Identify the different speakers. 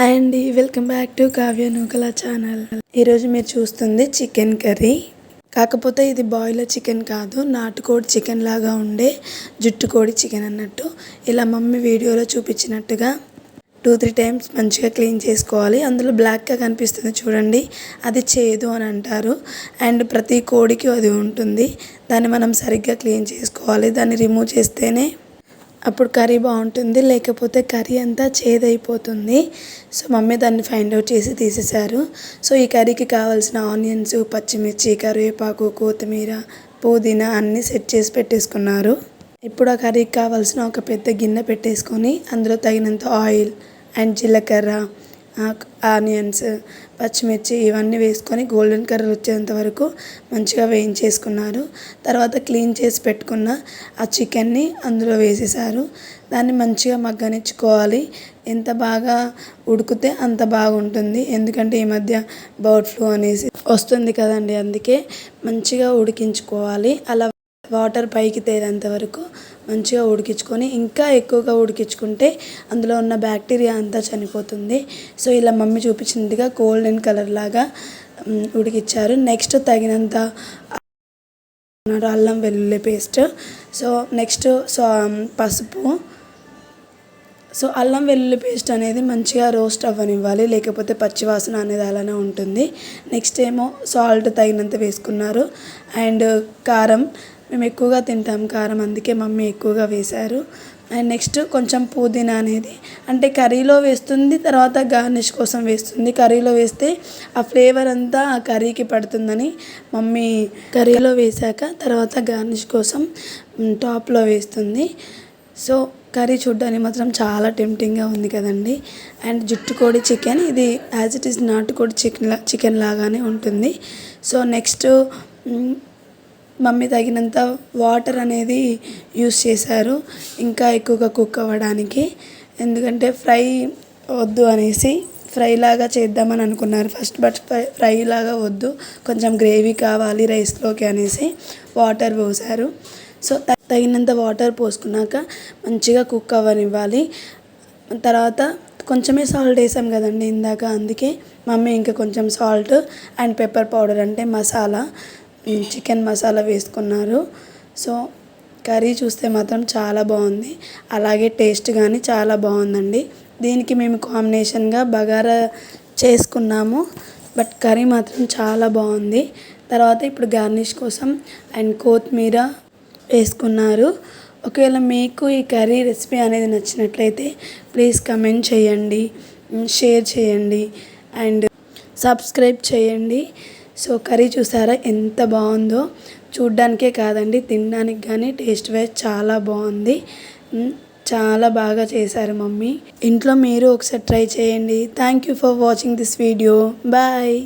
Speaker 1: Hi అండి, welcome back to Kavya Nookala channel. ఈరోజు మీరు చూస్తుంది చికెన్ కర్రీ. కాకపోతే ఇది బాయిలర్ చికెన్ కాదు, నాటుకోడి చికెన్ లాగా ఉండే జుట్టుకోడి చికెన్ అన్నట్టు. ఇలా మమ్మీ వీడియోలో చూపించినట్టుగా 2-3 టైమ్స్ మంచిగా క్లీన్ చేసుకోవాలి. అందులో బ్లాక్గా కనిపిస్తుంది చూడండి, అది చేదు అని అంటారు. అండ్ ప్రతి కోడికి అది ఉంటుంది. దాన్ని మనం సరిగ్గా క్లీన్ చేసుకోవాలి. దాన్ని రిమూవ్ చేస్తేనే అప్పుడు కర్రీ బాగుంటుంది, లేకపోతే కర్రీ అంతా చేదైపోతుంది. సో మమ్మీ దాన్ని ఫైండ్ అవుట్ చేసి తీసేశారు. సో ఈ కర్రీకి కావాల్సిన ఆనియన్స్, పచ్చిమిర్చి, కరివేపాకు, కొత్తిమీర, పుదీనా అన్నీ సెట్ చేసి పెట్టేసుకున్నారు. ఇప్పుడు ఆ కర్రీకి కావాల్సిన ఒక పెద్ద గిన్నె పెట్టేసుకొని అందులో తగినంత ఆయిల్ అండ్ జీలకర్ర, ఆనియన్స్, పచ్చిమిర్చి ఇవన్నీ వేసుకొని గోల్డెన్ కలర్ వచ్చేంత వరకు మంచిగా వేయించేసుకున్నారు. తర్వాత క్లీన్ చేసి పెట్టుకున్న ఆ చికెన్ని అందులో వేసేసారు. దాన్ని మంచిగా మగ్గనిచ్చుకోవాలి. ఎంత బాగా ఉడికితే అంత బాగుంటుంది. ఎందుకంటే ఈ మధ్య బర్డ్ ఫ్లూ అనేసి వస్తుంది కదండి, అందుకే మంచిగా ఉడికించుకోవాలి. అలా వాటర్ పైకి తేలేంత వరకు మంచిగా ఉడికించుకొని, ఇంకా ఎక్కువగా ఉడికించుకుంటే అందులో ఉన్న బ్యాక్టీరియా అంతా చనిపోతుంది. సో ఇలా మమ్మీ చూపించినట్టుగా గోల్డెన్ కలర్ లాగా ఉడికించారు. నెక్స్ట్ తగినంత అల్లం వెల్లుల్లి పేస్ట్, సో నెక్స్ట్ పసుపు. సో అల్లం వెల్లుల్లి పేస్ట్ అనేది మంచిగా రోస్ట్ అవ్వనివ్వాలి, లేకపోతే పచ్చివాసన అనేది అలానే ఉంటుంది. నెక్స్ట్ ఏమో సాల్ట్ తగినంత వేసుకున్నారు. అండ్ కారం, మేము ఎక్కువగా తింటాం కారం, అందుకే మమ్మీ ఎక్కువగా వేశారు. అండ్ నెక్స్ట్ కొంచెం పుదీనా అనేది, అంటే కర్రీలో వేస్తుంది, తర్వాత గార్నిష్ కోసం వేస్తుంది. కర్రీలో వేస్తే ఆ ఫ్లేవర్ అంతా ఆ కర్రీకి పడుతుందని మమ్మీ కర్రీలో వేశాక తర్వాత గార్నిష్ కోసం టాప్లో వేస్తుంది. సో కర్రీ చూడ్డానికి మాత్రం చాలా టెంప్టింగ్గా ఉంది కదండి. అండ్ జుట్టుకోడి చికెన్, ఇది యాజ్ ఇట్ ఈస్ నాటుకోడి చికెన్ లాగానే ఉంటుంది. సో నెక్స్ట్ మమ్మీ తగినంత వాటర్ అనేది యూస్ చేశారు, ఇంకా ఎక్కువగా కుక్ అవ్వడానికి. ఎందుకంటే ఫ్రై వద్దు అనేసి ఫ్రై లాగా చేద్దామని అనుకున్నారు ఫస్ట్, బట్ ఫ్రై లాగా వద్దు, కొంచెం గ్రేవీ కావాలి రైస్లోకి అనేసి వాటర్ పోసారు. సో తగినంత వాటర్ పోసుకున్నాక మంచిగా కుక్ అవ్వనివ్వాలి. తర్వాత కొంచెమే సాల్ట్ వేసాం కదండి ఇందాక, అందుకే మమ్మీ ఇంకా కొంచెం సాల్ట్ అండ్ పెప్పర్ పౌడర్ అంటే మసాలా, చికెన్ మసాలా వేసుకున్నారు. సో కర్రీ చూస్తే మాత్రం చాలా బాగుంది, అలాగే టేస్ట్ కానీ చాలా బాగుందండి. దీనికి మేము కాంబినేషన్గా బగారా చేసుకున్నాము, బట్ కర్రీ మాత్రం చాలా బాగుంది. తర్వాత ఇప్పుడు గార్నిష్ కోసం అండ్ కొత్తిమీర వేసుకున్నారు. ఒకవేళ మీకు ఈ కర్రీ రెసిపీ అనేది నచ్చినట్లయితే ప్లీజ్ కమెంట్ చేయండి, షేర్ చేయండి అండ్ సబ్స్క్రైబ్ చేయండి. సో కర్రీ చూసారా ఎంత బాగుందో, చూడ్డానికే కాదండి తినడానికి కానీ టేస్ట్ వైజ్ చాలా బాగుంది. చాలా బాగా చేశారు మమ్మీ. ఇంట్లో మీరు ఒకసారి ట్రై చేయండి. Thank you for watching this video. Bye.